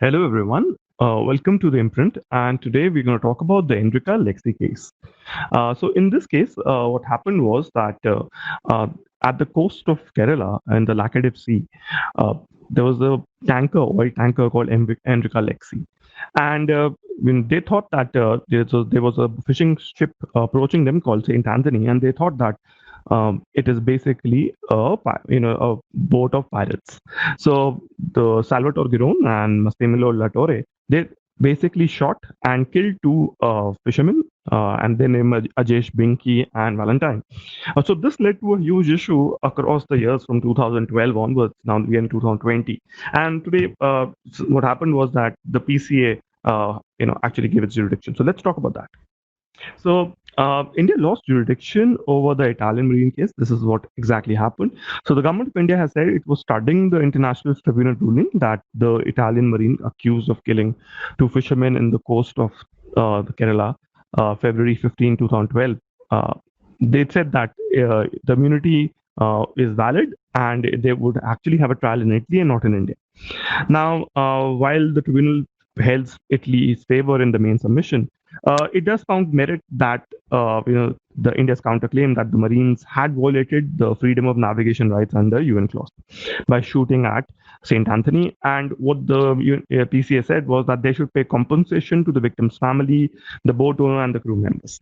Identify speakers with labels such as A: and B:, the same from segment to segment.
A: Hello, everyone. Welcome to the imprint. And today we're going to talk about the Enrica Lexi case. In this case, what happened was that uh, at the coast of Kerala in the Laccadive Sea, uh, there was a oil tanker called Enrica Lexi. And when they thought that there was a fishing ship approaching them called Saint Anthony, and they thought that it is basically a boat of pirates. So the Salvatore Giron and Massimiliano Latore, they basically shot and killed two fishermen, and they named Ajesh Binky and Valentine. So this led to a huge issue across the years from 2012 onwards. Now we are in 2020, and today what happened was that the PCA, actually gave its jurisdiction. So let's talk about that. So India lost jurisdiction over the Italian marine case. This is what exactly happened. So the government of India has said it was studying the international tribunal ruling that the Italian marine accused of killing two fishermen in the coast of the Kerala, February 15, 2012. Uh, they said that the immunity is valid and they would actually have a trial in Italy and not in India. Now, while the tribunal held Italy's favor in the main submission, it does found merit that the India's counterclaim that the Marines had violated the freedom of navigation rights under UN clause by shooting at Saint Anthony. And what the PCA said was that they should pay compensation to the victim's family, the boat owner, and the crew members.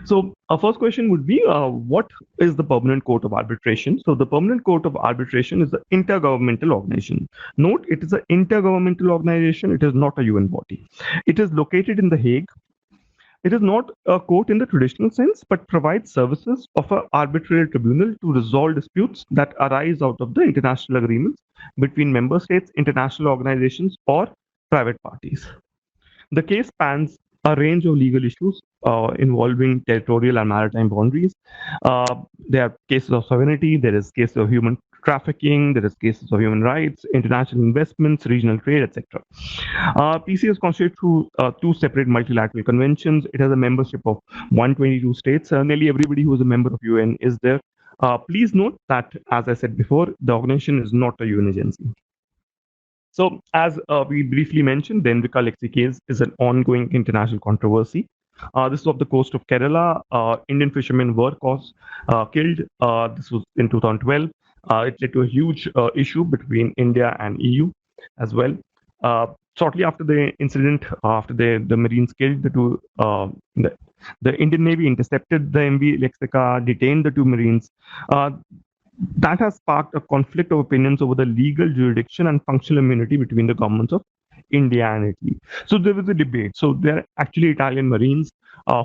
A: So, our first question would be what is the Permanent Court of Arbitration? So, the Permanent Court of Arbitration is an intergovernmental organization. Note, it is an intergovernmental organization, it is not a UN body. It is located in The Hague. It is not a court in the traditional sense, but provides services of an arbitrary tribunal to resolve disputes that arise out of the international agreements between member states, international organizations, or private parties. The case spans a range of legal issues involving territorial and maritime boundaries. There are cases of sovereignty, there is cases of human trafficking, there is cases of human rights, international investments, regional trade, etc. PCA is constituted through two separate multilateral conventions. It has a membership of 122 states. Nearly everybody who is a member of UN is there. Please note that, as I said before, the organization is not a UN agency. So, as we briefly mentioned, the Enrica Lexi case is an ongoing international controversy. This is off the coast of Kerala. Indian fishermen were killed. This was in 2012. It led to a huge issue between India and EU as well. Shortly after the incident, after the Marines killed the two, the Indian Navy intercepted the MV Lexica, detained the two Marines. Uh, that has sparked a conflict of opinions over the legal jurisdiction and functional immunity between the governments of India and Italy. So there was a debate. So there are actually Italian Marines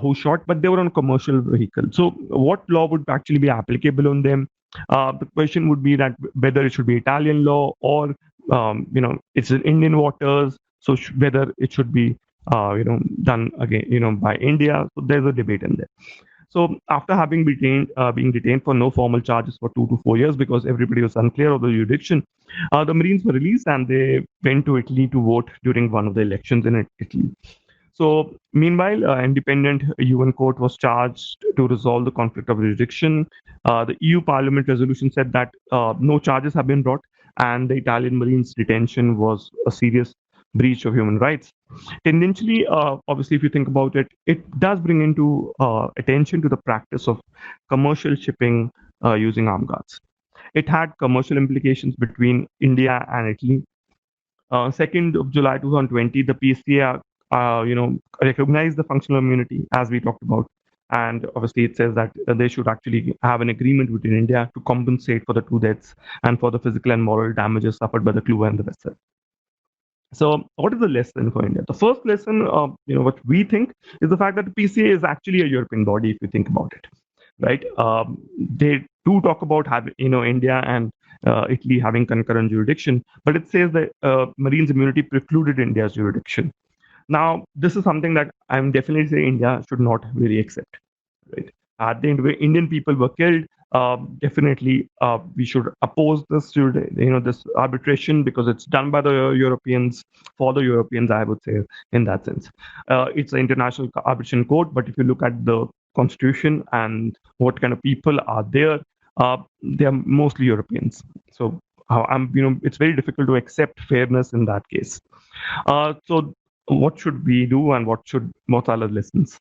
A: who shot, but they were on a commercial vehicle. So what law would actually be applicable on them? The question would be that whether it should be Italian law or it's in Indian waters. So whether it should be done again by India. So there's a debate in there. So after having being detained for no formal charges for 2 to 4 years because everybody was unclear of the jurisdiction, the Marines were released and they went to Italy to vote during one of the elections in Italy. So meanwhile, independent UN court was charged to resolve the conflict of jurisdiction. The EU Parliament resolution said that no charges have been brought, and the Italian Marines' detention was a serious breach of human rights. Tendentially, obviously, if you think about it, it does bring into attention to the practice of commercial shipping using armed guards. It had commercial implications between India and Italy. 2nd of July 2020, the PCA, recognized the functional immunity as we talked about. And obviously, it says that they should actually have an agreement within India to compensate for the two deaths and for the physical and moral damages suffered by the crew and the vessel. So, what is the lesson for India? The first lesson, what we think is the fact that the PCA is actually a European body. If you think about it, right? They do talk about having, India and Italy having concurrent jurisdiction, but it says that Marines immunity precluded India's jurisdiction. Now, this is something that I'm definitely saying India should not really accept. Right? At the end of it, Indian people were killed. Definitely, we should oppose this arbitration because it's done by the Europeans for the Europeans. I would say in that sense, it's an international arbitration court. But if you look at the constitution and what kind of people are there, they are mostly Europeans. So it's very difficult to accept fairness in that case. So what should we do, and what are the lessons?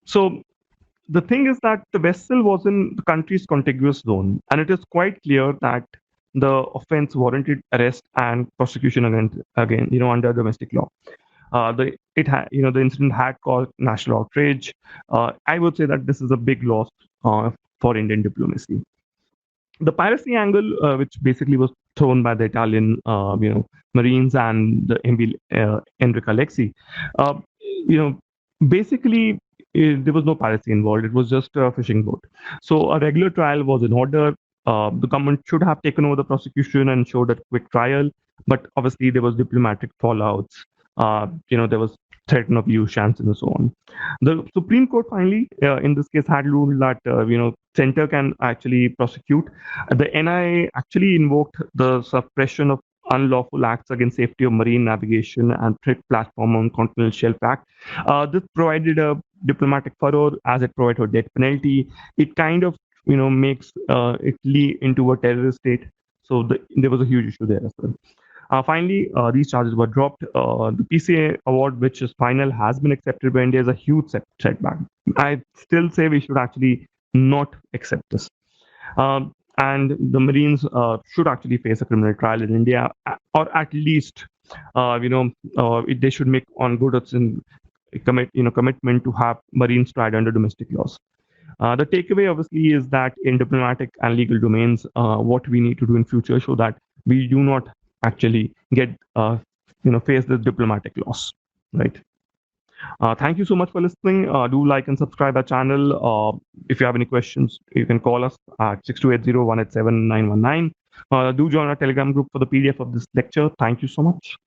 A: So the thing is that the vessel was in the country's contiguous zone, and it is quite clear that the offense warranted arrest and prosecution again, under domestic law. The incident had caused national outrage. I would say that this is a big loss for Indian diplomacy. The piracy angle, which basically was thrown by the Italian, Marines and the MV Enrica Lexi, uh, you know, basically there was no piracy involved. It was just a fishing boat. So a regular trial was in order. The government should have taken over the prosecution and showed a quick trial, but obviously there was diplomatic fallouts. There was threat of use, sanctions, and so on. The Supreme Court finally, in this case, had ruled that center can actually prosecute. The NIA actually invoked the Suppression of Unlawful Acts Against Safety of Marine Navigation and Threat Platform on Continental Shelf Act. This provided a diplomatic furor as it provided a death penalty. It kind of makes Italy into a terrorist state. So there was a huge issue there as well. Finally, these charges were dropped. The PCA award, which is final, has been accepted by India, is a huge setback. I still say we should actually not accept this. And the Marines should actually face a criminal trial in India, or at least, they should make on good and commitment to have Marines tried under domestic laws. The takeaway, obviously, is that in diplomatic and legal domains, what we need to do in future so that we do not actually get face the diplomatic loss, right? Thank you so much for listening. Do like and subscribe our channel. If you have any questions, you can call us at 6280-187-919. Do join our Telegram group for the PDF of this lecture. Thank you so much.